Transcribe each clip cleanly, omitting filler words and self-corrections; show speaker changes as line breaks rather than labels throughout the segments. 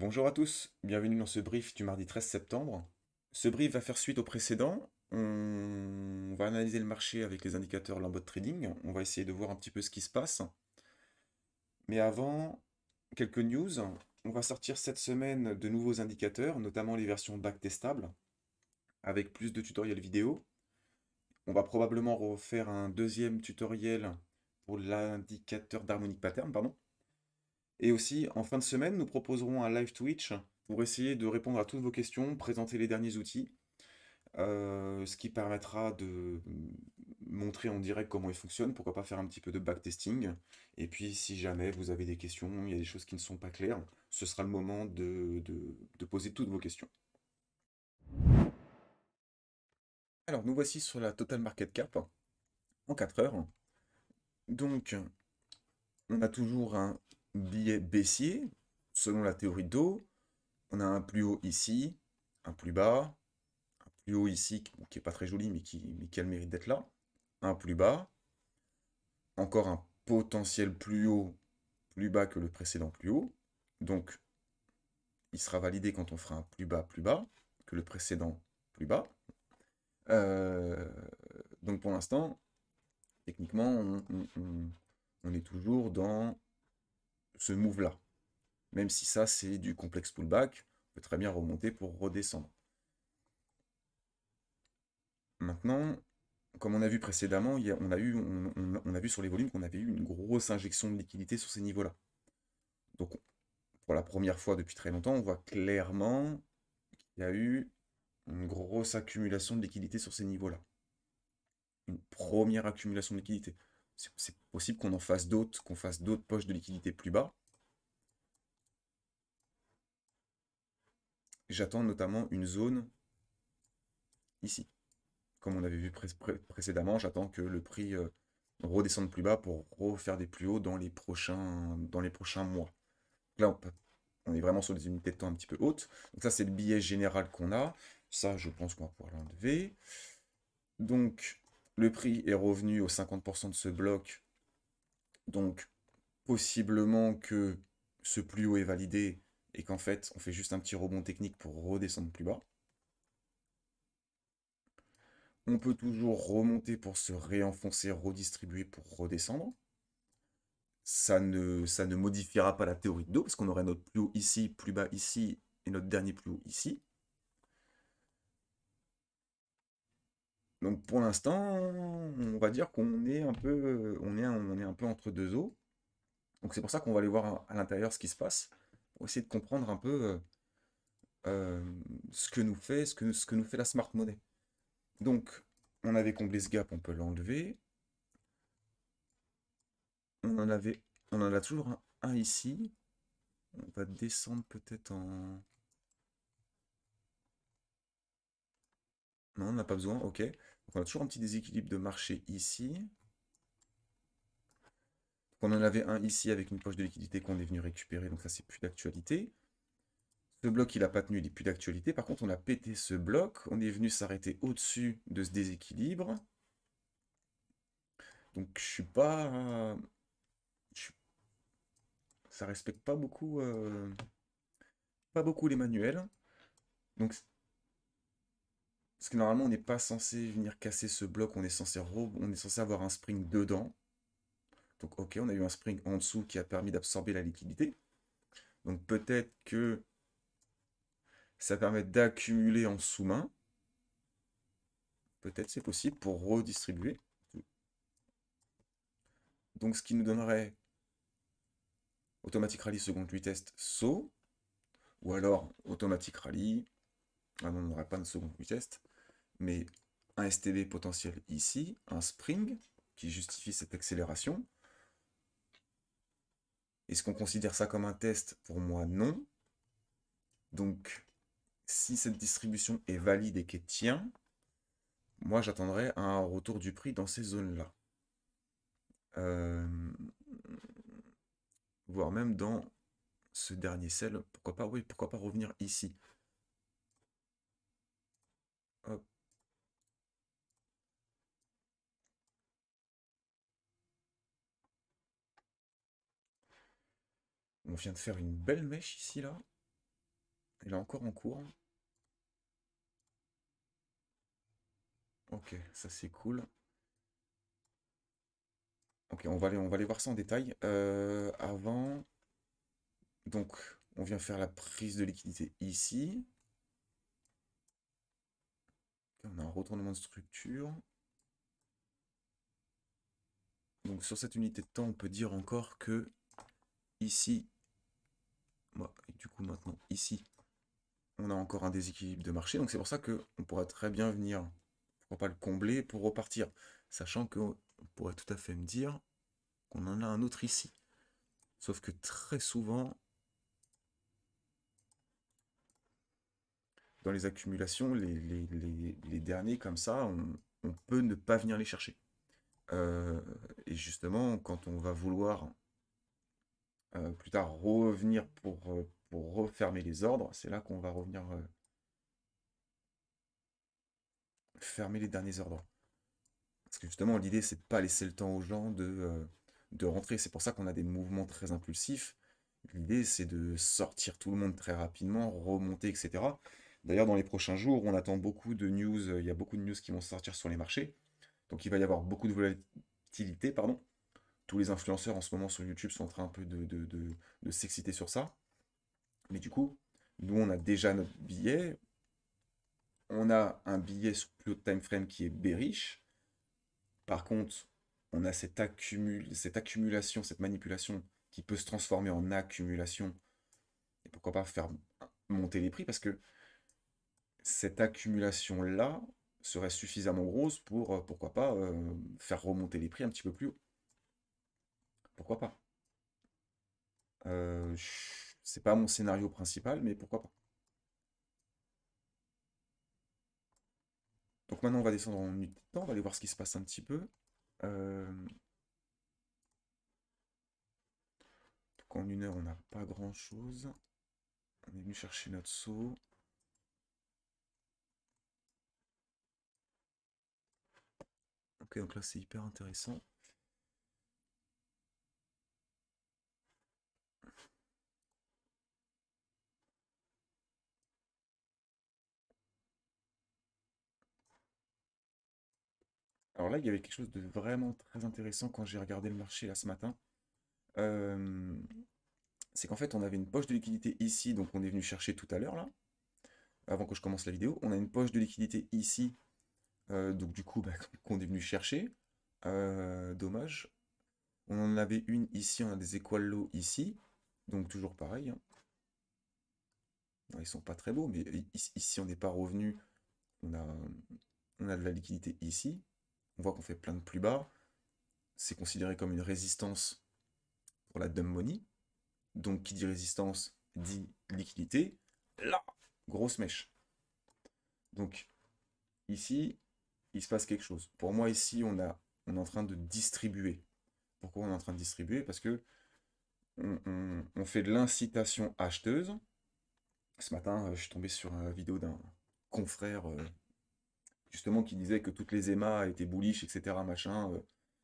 Bonjour à tous, bienvenue dans ce brief du mardi 13 septembre. Ce brief va faire suite au précédent. On va analyser le marché avec les indicateurs Lambot Trading. On va essayer de voir un petit peu ce qui se passe. Mais avant, quelques news. On va sortir cette semaine de nouveaux indicateurs, notamment les versions backtestables, avec plus de tutoriels vidéo. On va probablement refaire un deuxième tutoriel pour l'indicateur d'harmonic pattern, pardon. Et aussi, en fin de semaine, nous proposerons un live Twitch pour essayer de répondre à toutes vos questions, présenter les derniers outils, ce qui permettra de montrer en direct comment ils fonctionnent, pourquoi pas faire un petit peu de backtesting. Et puis, si jamais vous avez des questions, il y a des choses qui ne sont pas claires, ce sera le moment de poser toutes vos questions. Alors, nous voici sur la Total Market Cap en 4 heures. Donc, on a toujours un billet baissier, selon la théorie de dos. On a un plus haut ici, un plus bas, un plus haut ici, qui est pas très joli, mais qui a le mérite d'être là. Un plus bas, encore un potentiel plus haut, plus bas que le précédent plus haut. Donc, il sera validé quand on fera un plus bas que le précédent plus bas. Euh, donc pour l'instant, techniquement, on est toujours dans ce move-là. Même si ça, c'est du complexe pullback, on peut très bien remonter pour redescendre. Maintenant, comme on a vu précédemment, on a vu sur les volumes qu'on avait eu une grosse injection de liquidité sur ces niveaux-là. Donc, pour la première fois depuis très longtemps, on voit clairement qu'il y a eu une grosse accumulation de liquidité sur ces niveaux-là. Une première accumulation de liquidité. C'est possible qu'on en fasse d'autres, qu'on fasse d'autres poches de liquidité plus bas. J'attends notamment une zone ici. Comme on avait vu précédemment, j'attends que le prix redescende plus bas pour refaire des plus hauts dans les prochains mois. Là, on est vraiment sur des unités de temps un petit peu hautes. Donc ça, c'est le biais général qu'on a. Ça, je pense qu'on va pouvoir l'enlever. Donc, le prix est revenu aux 50% de ce bloc. Donc, possiblement que ce plus haut est validé et qu'en fait, on fait juste un petit rebond technique pour redescendre plus bas. On peut toujours remonter pour se réenfoncer, redistribuer pour redescendre. Ça ne modifiera pas la théorie de dos, parce qu'on aurait notre plus haut ici, plus bas ici, et notre dernier plus haut ici. Donc pour l'instant, on va dire qu'on est un peu, on est un peu entre deux eaux. Donc c'est pour ça qu'on va aller voir à l'intérieur ce qui se passe, pour essayer de comprendre un peu ce que nous fait la smart money. Donc on avait comblé ce gap, on peut l'enlever. On en a toujours un ici. On va descendre peut-être en... Non, on n'a pas besoin, ok. Donc on a toujours un petit déséquilibre de marché ici. Donc on en avait un ici avec une poche de liquidité qu'on est venu récupérer, donc ça c'est plus d'actualité. Ce bloc il n'a pas tenu, il n'est plus d'actualité. Par contre on a pété ce bloc, on est venu s'arrêter au-dessus de ce déséquilibre. Donc je suis pas... Ça respecte pas beaucoup les manuels. Donc parce que normalement on n'est pas censé venir casser ce bloc, on est censé avoir un spring dedans. Donc ok, on a eu un spring en dessous qui a permis d'absorber la liquidité. Donc peut-être que ça permet d'accumuler en sous-main. Peut-être c'est possible pour redistribuer. Donc ce qui nous donnerait automatic rally seconde retest saut. Ou alors automatic rally. Ah non, on n'aurait pas de seconde retest. Mais un STB potentiel ici. Un spring qui justifie cette accélération. Est-ce qu'on considère ça comme un test? Pour moi, non. Donc, si cette distribution est valide et qu'elle tient, moi j'attendrais un retour du prix dans ces zones-là. Euh, Voire même dans ce dernier sel, pourquoi pas, oui, pourquoi pas revenir ici. Hop. On vient de faire une belle mèche ici, là. Il est encore en cours. Ok, ça c'est cool. Ok, on va aller voir ça en détail. Avant, donc, on vient faire la prise de liquidité ici. Ok, on a un retournement de structure. Donc, sur cette unité de temps, on peut dire encore que ici, et du coup maintenant ici, on a encore un déséquilibre de marché. Donc, c'est pour ça qu'on pourrait très bien venir, pourquoi pas le combler pour repartir. Sachant qu'on pourrait tout à fait me dire qu'on en a un autre ici. Sauf que très souvent, dans les accumulations, les derniers comme ça, on peut ne pas venir les chercher. Euh, et justement, quand on va vouloir plus tard revenir pour refermer les ordres, c'est là qu'on va revenir fermer les derniers ordres. Parce que justement, l'idée, c'est de pas laisser le temps aux gens de rentrer. C'est pour ça qu'on a des mouvements très impulsifs. L'idée, c'est de sortir tout le monde très rapidement, remonter, etc. D'ailleurs, dans les prochains jours, on attend beaucoup de news. Il y a beaucoup de news qui vont sortir sur les marchés. Donc, il va y avoir beaucoup de volatilité, pardon. Tous les influenceurs en ce moment sur YouTube sont en train un peu de s'exciter sur ça. Mais du coup, nous, on a déjà notre billet. On a un billet sur plus haut time frame qui est bearish. Par contre, on a cette accumulation, cette manipulation qui peut se transformer en accumulation. Et pourquoi pas faire monter les prix parce que cette accumulation-là serait suffisamment grosse pour, pourquoi pas, faire remonter les prix un petit peu plus haut. Pourquoi pas? Euh, c'est pas mon scénario principal, mais pourquoi pas? Donc maintenant, on va descendre en unité de temps, on va aller voir ce qui se passe un petit peu. Euh, donc en 1 heure, on n'a pas grand-chose. On est venu chercher notre saut. Ok, donc là, c'est hyper intéressant. Alors là, il y avait quelque chose de vraiment très intéressant quand j'ai regardé le marché là ce matin. Euh, c'est qu'en fait, on avait une poche de liquidité ici, donc on est venu chercher tout à l'heure là, avant que je commence la vidéo. On a une poche de liquidité ici, donc du coup, bah, qu'on est venu chercher. Dommage. On en avait une ici, on a des equal low ici, donc toujours pareil, hein. Non, ils sont pas très beaux, mais ici on n'est pas revenu. On a, on a de la liquidité ici. On voit qu'on fait plein de plus bas. C'est considéré comme une résistance pour la dumb money. Donc, qui dit résistance dit liquidité. Là, grosse mèche. Donc, ici, il se passe quelque chose. Pour moi, ici, on est en train de distribuer. Pourquoi on est en train de distribuer? Parce que on fait de l'incitation acheteuse. Ce matin, je suis tombé sur une vidéo d'un confrère, justement, qui disait que toutes les EMA étaient bullish, etc., machin,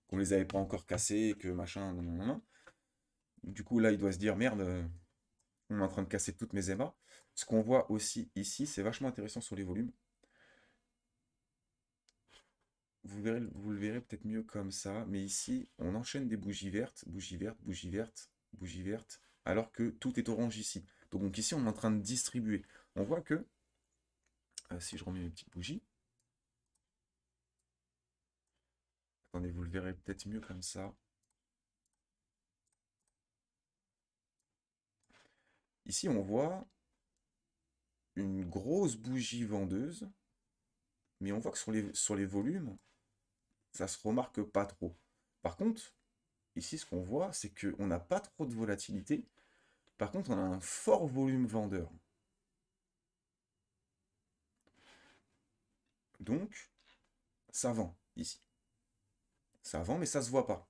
qu'on les avait pas encore cassées, que machin, non, non, non, non. Du coup, là, il doit se dire, merde, on est en train de casser toutes mes EMA. Ce qu'on voit aussi ici, c'est vachement intéressant sur les volumes. Vous le verrez peut-être mieux comme ça, mais ici, on enchaîne des bougies vertes, bougies vertes, bougies vertes, bougies vertes, alors que tout est orange ici. Donc ici, on est en train de distribuer. On voit que, si je remets mes petites bougies, attendez, vous le verrez peut-être mieux comme ça. Ici, on voit une grosse bougie vendeuse, mais on voit que sur les volumes, ça se remarque pas trop. Par contre, ici, ce qu'on voit, c'est qu'on n'a pas trop de volatilité. Par contre, on a un fort volume vendeur. Donc, ça vend ici. Ça vend, mais ça se voit pas.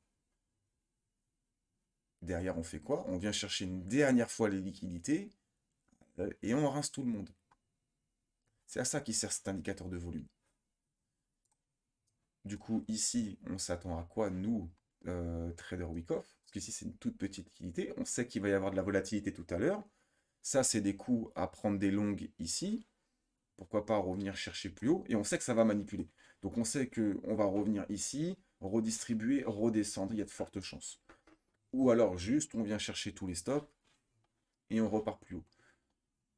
Derrière, on fait quoi? On vient chercher une dernière fois les liquidités et on rince tout le monde. C'est à ça qui sert cet indicateur de volume. Du coup, ici, on s'attend à quoi, nous, trader week-off? Parce qu'ici, c'est une toute petite liquidité. On sait qu'il va y avoir de la volatilité tout à l'heure. Ça, c'est des coups à prendre des longues ici. Pourquoi pas revenir chercher plus haut. Et on sait que ça va manipuler. Donc on sait qu'on va revenir ici, redistribuer, redescendre. Il y a de fortes chances. Ou alors juste, on vient chercher tous les stops et on repart plus haut.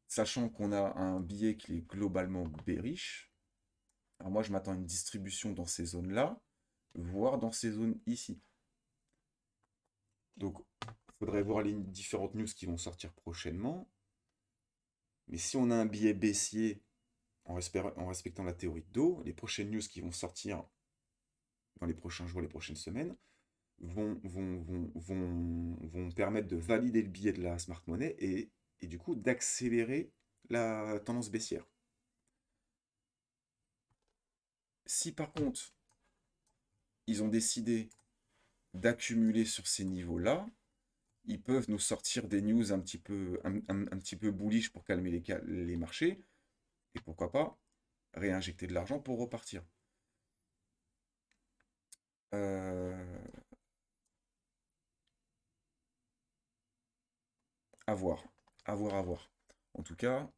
Sachant qu'on a un billet qui est globalement bearish. Alors moi, je m'attends à une distribution dans ces zones-là, voire dans ces zones ici. Donc, il faudrait voir les différentes news qui vont sortir prochainement. Mais si on a un billet baissier en respectant la théorie de dos, les prochaines news qui vont sortir dans les prochains jours, les prochaines semaines, vont permettre de valider le billet de la smart money et du coup d'accélérer la tendance baissière. Si par contre, ils ont décidé d'accumuler sur ces niveaux-là, ils peuvent nous sortir des news un petit peu bullish pour calmer les marchés, et pourquoi pas réinjecter de l'argent pour repartir. Euh, à voir, à voir, à voir. En tout cas,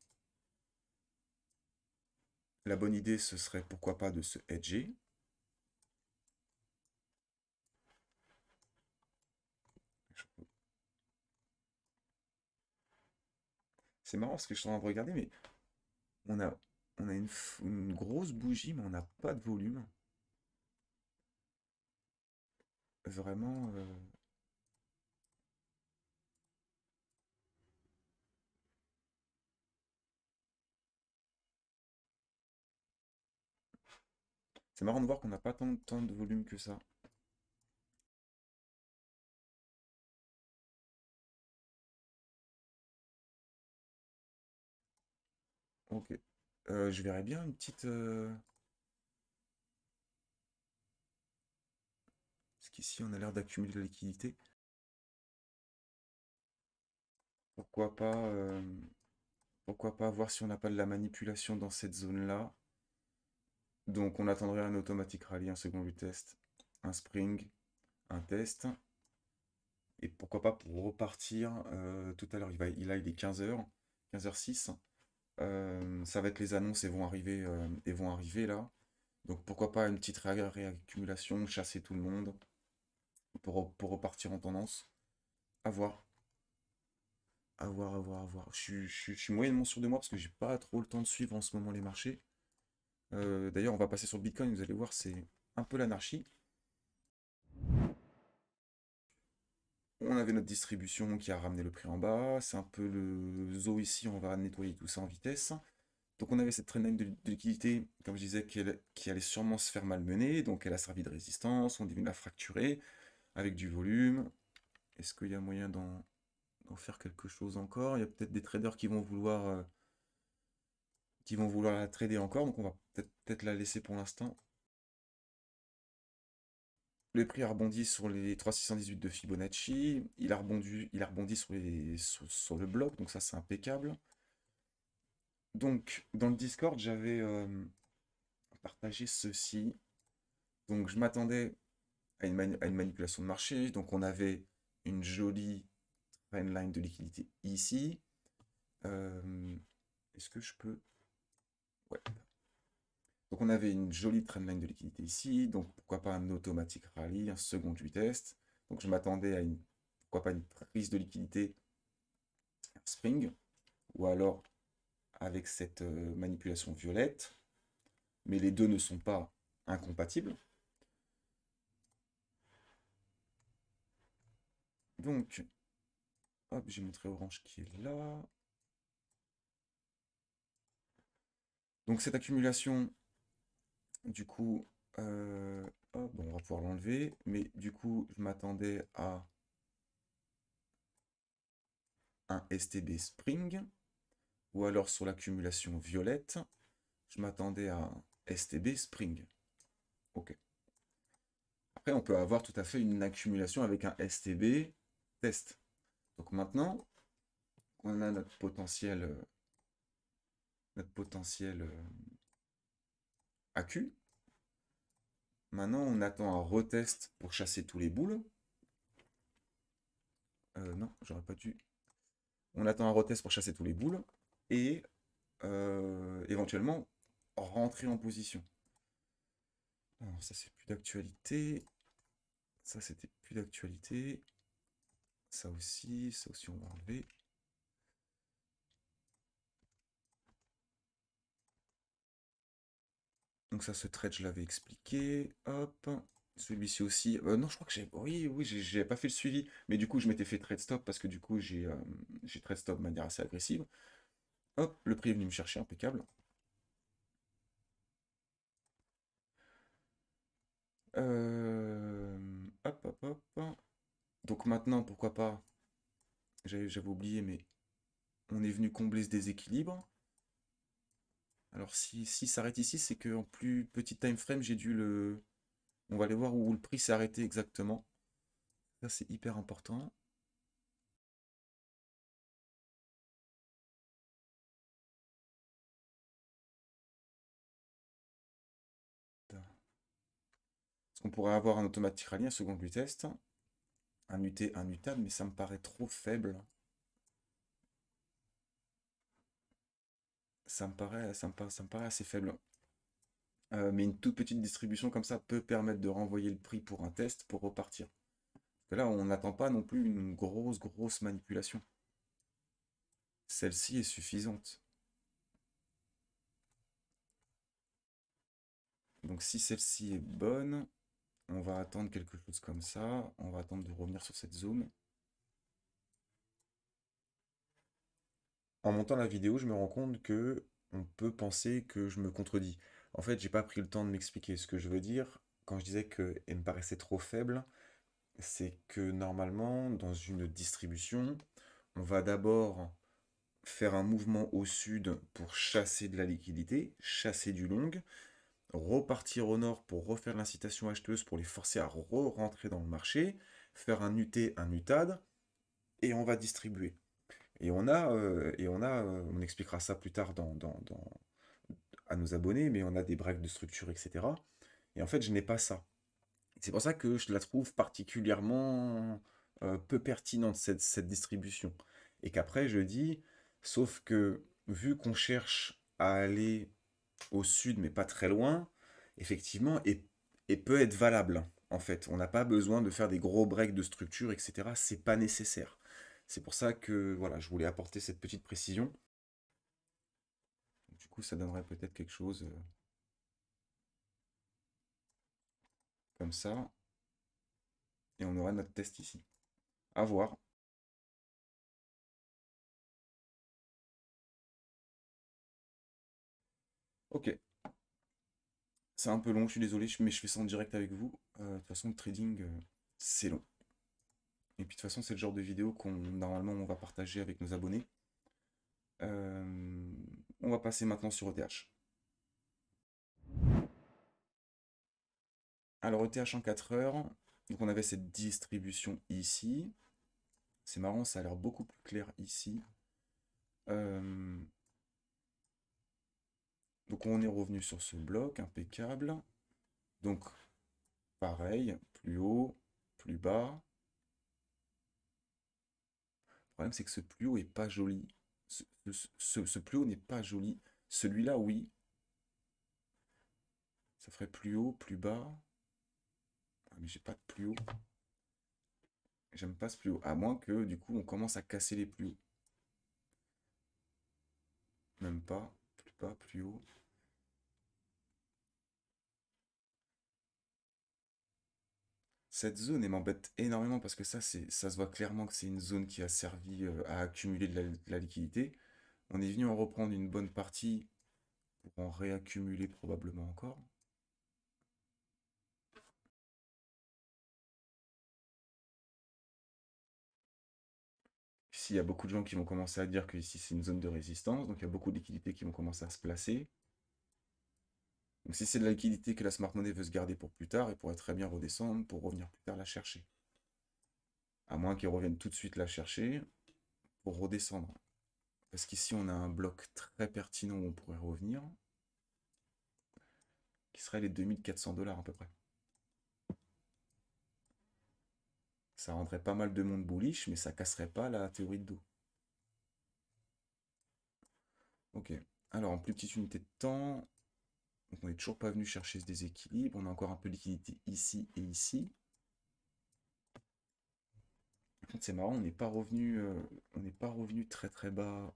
la bonne idée, ce serait pourquoi pas de se hedger. C'est marrant parce que je suis en train de regarder, mais on a, on a une grosse bougie, mais on n'a pas de volume. Vraiment. C'est marrant de voir qu'on n'a pas tant de volume que ça. Ok. Je verrais bien une petite. Parce qu'ici, on a l'air d'accumuler de la liquidité. Pourquoi pas, pourquoi pas voir si on n'a pas de la manipulation dans cette zone-là. Donc, on attendrait un automatique rallye, un second retest, un spring, un test. Et pourquoi pas pour repartir tout à l'heure, il est 15h, 15h06. Ça va être les annonces et vont arriver là. Donc pourquoi pas une petite réaccumulation, chasser tout le monde pour repartir en tendance. À voir, à voir, à voir, à voir. Je suis moyennement sûr de moi parce que j'ai pas trop le temps de suivre en ce moment les marchés. D'ailleurs, on va passer sur le Bitcoin, vous allez voir, c'est un peu l'anarchie. On avait notre distribution qui a ramené le prix en bas. C'est un peu le zoo ici, on va nettoyer tout ça en vitesse. Donc on avait cette trendline de liquidité, comme je disais, qui allait sûrement se faire malmener. Donc elle a servi de résistance, on est venu la fracturer avec du volume. Est-ce qu'il y a moyen d'en faire quelque chose encore? Il y a peut-être des traders qui vont vouloir la trader encore, donc on va peut-être la laisser pour l'instant. Le prix a rebondi sur les 3,618 de Fibonacci. Il a rebondi sur le bloc, donc ça c'est impeccable. Donc dans le Discord, j'avais partagé ceci. Donc je m'attendais à une manipulation de marché. Donc on avait une jolie trendline de liquidité ici. Est-ce que je peux... Ouais. Donc on avait une jolie trendline de liquidité ici. Donc pourquoi pas un automatique rallye, un second retest. Donc je m'attendais à pourquoi pas une prise de liquidité, un spring. Ou alors avec cette manipulation violette. Mais les deux ne sont pas incompatibles. Donc, hop, j'ai mon trait orange qui est là. Donc cette accumulation, du coup, hop, bon, on va pouvoir l'enlever. Mais du coup, je m'attendais à un STB Spring. Ou alors sur l'accumulation violette, je m'attendais à un STB Spring. Ok. Après, on peut avoir tout à fait une accumulation avec un STB test. Donc maintenant, on a notre potentiel AQ. Maintenant, on attend un retest pour chasser tous les boules. Non, j'aurais pas dû. On attend un retest pour chasser tous les boules et éventuellement rentrer en position. Alors ça c'est plus d'actualité. Ça c'était plus d'actualité. Ça aussi on va enlever. Donc ça, ce trade, je l'avais expliqué. Hop. Celui-ci aussi. Non, je crois que j'ai. Oui, oui, j'ai pas fait le suivi. Mais du coup, je m'étais fait trade stop parce que du coup, j'ai trade stop de manière assez agressive. Hop, le prix est venu me chercher, impeccable. Hop, hop, hop. Donc maintenant, pourquoi pas. J'avais oublié, mais on est venu combler ce déséquilibre. Alors si s'arrête ici, c'est qu'en plus petit time frame, j'ai dû le. On va aller voir où le prix s'est arrêté exactement. Ça, c'est hyper important. Parce qu'on pourrait avoir un automatique rallye, un second glue test, un UT, un UTAD, mais ça me paraît trop faible. Ça me paraît assez faible. Mais une toute petite distribution comme ça peut permettre de renvoyer le prix pour un test pour repartir. Parce que là, on n'attend pas non plus une grosse manipulation. Celle-ci est suffisante. Donc si celle-ci est bonne, on va attendre quelque chose comme ça. On va attendre de revenir sur cette zone. En montant la vidéo, je me rends compte que on peut penser que je me contredis. En fait, j'ai pas pris le temps de m'expliquer. Ce que je veux dire, quand je disais qu'elle me paraissait trop faible, c'est que normalement, dans une distribution, on va d'abord faire un mouvement au sud pour chasser de la liquidité, chasser du long, repartir au nord pour refaire l'incitation acheteuse pour les forcer à re-rentrer dans le marché, faire un UT, un UTAD, et on va distribuer. On expliquera ça plus tard à nos abonnés, mais on a des breaks de structure, etc. Et en fait, je n'ai pas ça. C'est pour ça que je la trouve particulièrement peu pertinente, cette distribution. Et qu'après, je dis, sauf que vu qu'on cherche à aller au sud, mais pas très loin, effectivement, et peut être valable. En fait, on n'a pas besoin de faire des gros breaks de structure, etc. C'est pas nécessaire. C'est pour ça que voilà, je voulais apporter cette petite précision. Du coup, ça donnerait peut-être quelque chose comme ça. Et on aura notre test ici. À voir. Ok. C'est un peu long, je suis désolé, mais je fais ça en direct avec vous. De toute façon, le trading, c'est long. Et puis de toute façon, c'est le genre de vidéo qu'on normalement on va partager avec nos abonnés. On va passer maintenant sur ETH. Alors ETH en 4 heures, donc on avait cette distribution ici. C'est marrant, ça a l'air beaucoup plus clair ici. Euh, donc on est revenu sur ce bloc, impeccable. Donc pareil, plus haut, plus bas. Le problème c'est que ce plus haut est pas joli. Ce plus haut n'est pas joli. Celui-là, oui. Ça ferait plus haut, plus bas. Ah, mais j'ai pas de plus haut. J'aime pas ce plus haut. À moins que du coup on commence à casser les plus hauts. Même pas. Plus bas, plus haut. Cette zone, elle m'embête énormément parce que ça se voit clairement que c'est une zone qui a servi à accumuler de la liquidité. On est venu en reprendre une bonne partie pour en réaccumuler probablement encore. Ici, il y a beaucoup de gens qui vont commencer à dire que ici c'est une zone de résistance, donc il y a beaucoup de liquidités qui vont commencer à se placer. Donc si c'est de la liquidité que la smart money veut se garder pour plus tard, elle pourrait très bien redescendre pour revenir plus tard la chercher. À moins qu'elle revienne tout de suite la chercher pour redescendre. Parce qu'ici on a un bloc très pertinent où on pourrait revenir, qui serait les 2400 $ à peu près. Ça rendrait pas mal de monde bullish, mais ça casserait pas la théorie de dos. Ok. Alors, en plus petite unité de temps, donc on n'est toujours pas venu chercher ce déséquilibre. On a encore un peu de liquidité ici et ici. Par contre, c'est marrant, on n'est pas revenu très très bas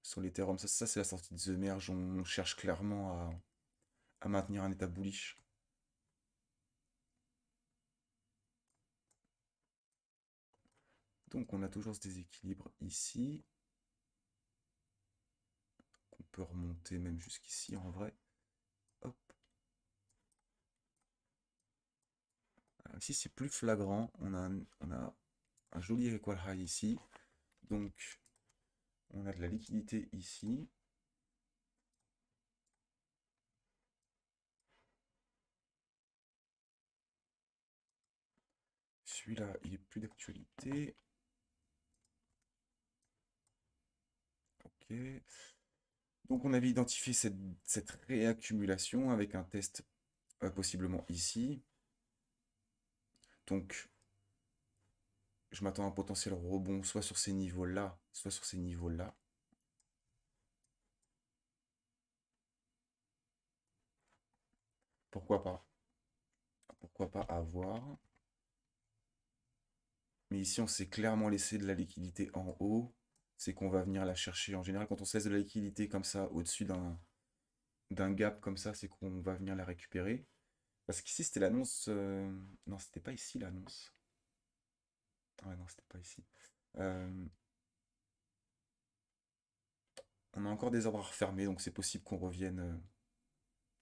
sur l'Ethereum. Ça c'est la sortie de The Merge. On cherche clairement à maintenir un état bullish. Donc on a toujours ce déséquilibre ici. On peut remonter même jusqu'ici en vrai. Hop. Alors ici c'est plus flagrant. On a un joli equal high ici. Donc on a de la liquidité ici. Celui-là, il est plus d'actualité. Ok. Donc on avait identifié cette réaccumulation avec un test possiblement ici. Donc je m'attends à un potentiel rebond soit sur ces niveaux-là, soit sur ces niveaux-là. Pourquoi pas? Pourquoi pas avoir? Mais ici, on s'est clairement laissé de la liquidité en haut. C'est qu'on va venir la chercher. En général, quand on se laisse de la liquidité comme ça, au-dessus d'un gap comme ça, c'est qu'on va venir la récupérer. Parce qu'ici, c'était l'annonce. Non, c'était pas ici l'annonce. Ah non, c'était pas ici. Euh, On a encore des ordres à refermer, donc c'est possible qu'on revienne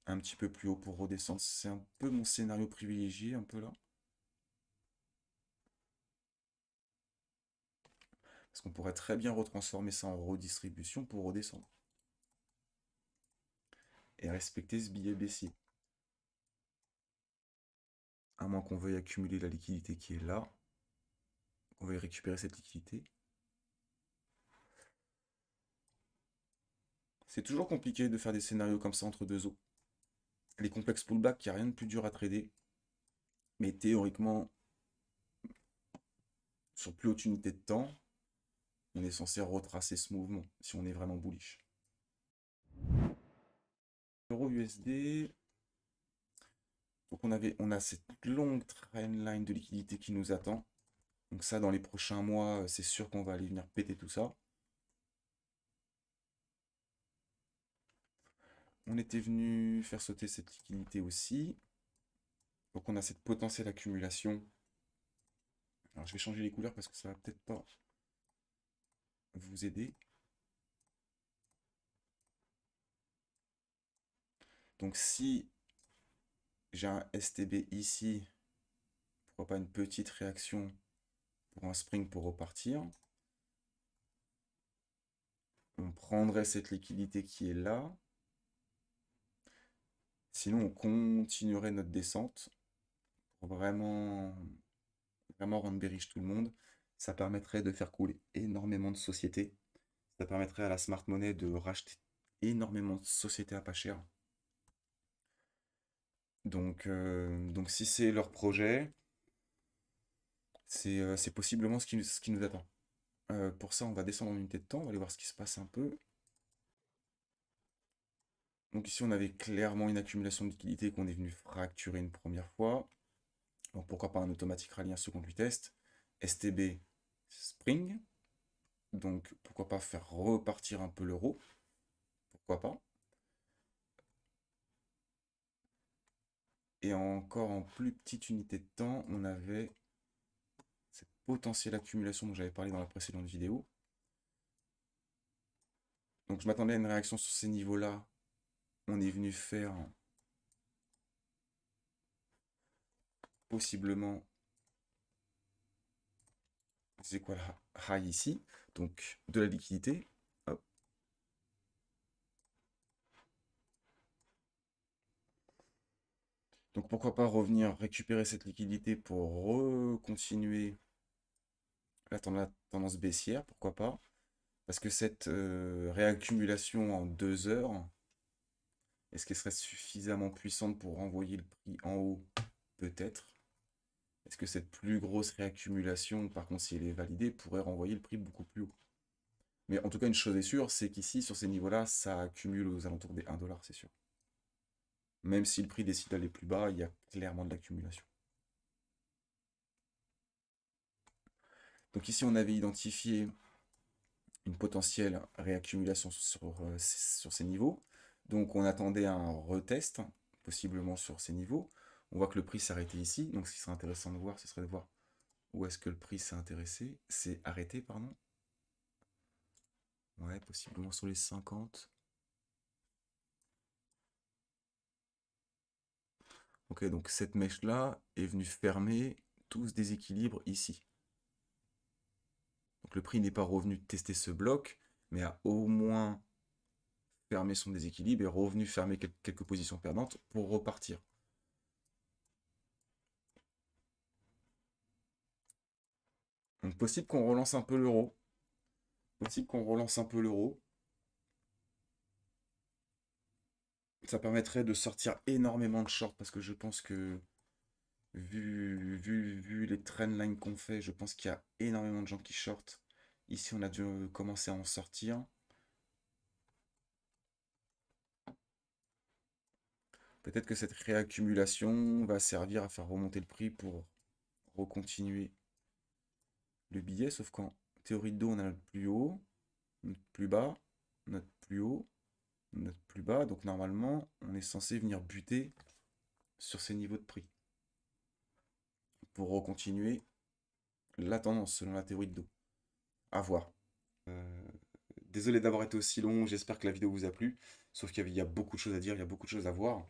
un petit peu plus haut pour redescendre. C'est un peu mon scénario privilégié, un peu là. Parce qu'on pourrait très bien retransformer ça en redistribution pour redescendre. Et respecter ce billet baissier. À moins qu'on veuille accumuler la liquidité qui est là. Qu'on veuille récupérer cette liquidité. C'est toujours compliqué de faire des scénarios comme ça entre deux eaux. Les complexes pullback, il n'y a rien de plus dur à trader. Mais théoriquement, sur plus haute unité de temps, on est censé retracer ce mouvement si on est vraiment bullish. Euro USD. Donc on a cette longue trendline de liquidité qui nous attend. Donc ça, dans les prochains mois, c'est sûr qu'on va aller venir péter tout ça. On était venu faire sauter cette liquidité aussi. Donc on a cette potentielle accumulation. Alors je vais changer les couleurs parce que ça va peut-être pas vous aider. Donc si j'ai un STB ici, pourquoi pas une petite réaction pour un spring pour repartir. On prendrait cette liquidité qui est là. Sinon, on continuerait notre descente pour vraiment rendre bearish tout le monde. Ça permettrait de faire couler énormément de sociétés. Ça permettrait à la smart money de racheter énormément de sociétés à pas cher. Donc si c'est leur projet, c'est possiblement ce qui nous attend. Pour ça, on va descendre en unité de temps, on va aller voir ce qui se passe un peu. Donc ici, on avait clairement une accumulation de liquidité qu'on est venu fracturer une première fois. Donc pourquoi pas un automatique rallye, un second test. STB Spring. Donc pourquoi pas faire repartir un peu l'euro. Pourquoi pas. Et encore en plus petite unité de temps, on avait cette potentielle accumulation dont j'avais parlé dans la précédente vidéo. Donc je m'attendais à une réaction sur ces niveaux-là. On est venu faire possiblement c'est quoi là high ici, donc de la liquidité. Hop. Donc pourquoi pas revenir récupérer cette liquidité pour continuer la tendance baissière, pourquoi pas. Parce que cette réaccumulation en 2 heures, est-ce qu'elle serait suffisamment puissante pour renvoyer le prix en haut? Peut-être. Est-ce que cette plus grosse réaccumulation, par contre, si elle est validée, pourrait renvoyer le prix beaucoup plus haut? Mais en tout cas, une chose est sûre, c'est qu'ici, sur ces niveaux-là, ça accumule aux alentours des 1 $, c'est sûr. Même si le prix décide d'aller plus bas, il y a clairement de l'accumulation. Donc ici, on avait identifié une potentielle réaccumulation sur ces niveaux. Donc on attendait un retest, possiblement sur ces niveaux. On voit que le prix s'est arrêté ici. Donc ce qui serait intéressant de voir, ce serait de voir où est-ce que le prix s'est arrêté, pardon. Ouais, possiblement sur les 50. Ok, donc cette mèche-là est venue fermer tout ce déséquilibre ici. Donc le prix n'est pas revenu tester ce bloc, mais a au moins fermé son déséquilibre et revenu fermer quelques positions perdantes pour repartir. Donc possible qu'on relance un peu l'euro. Possible qu'on relance un peu l'euro. Ça permettrait de sortir énormément de shorts parce que je pense que vu les trendlines qu'on fait, je pense qu'il y a énormément de gens qui shortent. Ici, on a dû commencer à en sortir. Peut-être que cette réaccumulation va servir à faire remonter le prix pour recontinuer le billet, sauf qu'en théorie de dos, on a notre plus haut, notre plus bas, notre plus haut, notre plus bas. Donc normalement, on est censé venir buter sur ces niveaux de prix pour recontinuer la tendance selon la théorie de dos. À voir. Désolé d'avoir été aussi long, j'espère que la vidéo vous a plu. Sauf qu'il y a beaucoup de choses à dire, il y a beaucoup de choses à voir.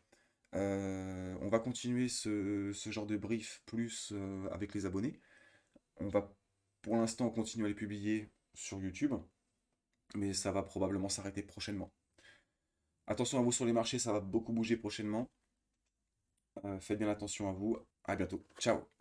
On va continuer ce genre de brief plus avec les abonnés. On va pour l'instant continuer à les publier sur YouTube, mais ça va probablement s'arrêter prochainement. Attention à vous sur les marchés, ça va beaucoup bouger prochainement. Faites bien attention à vous. À bientôt. Ciao.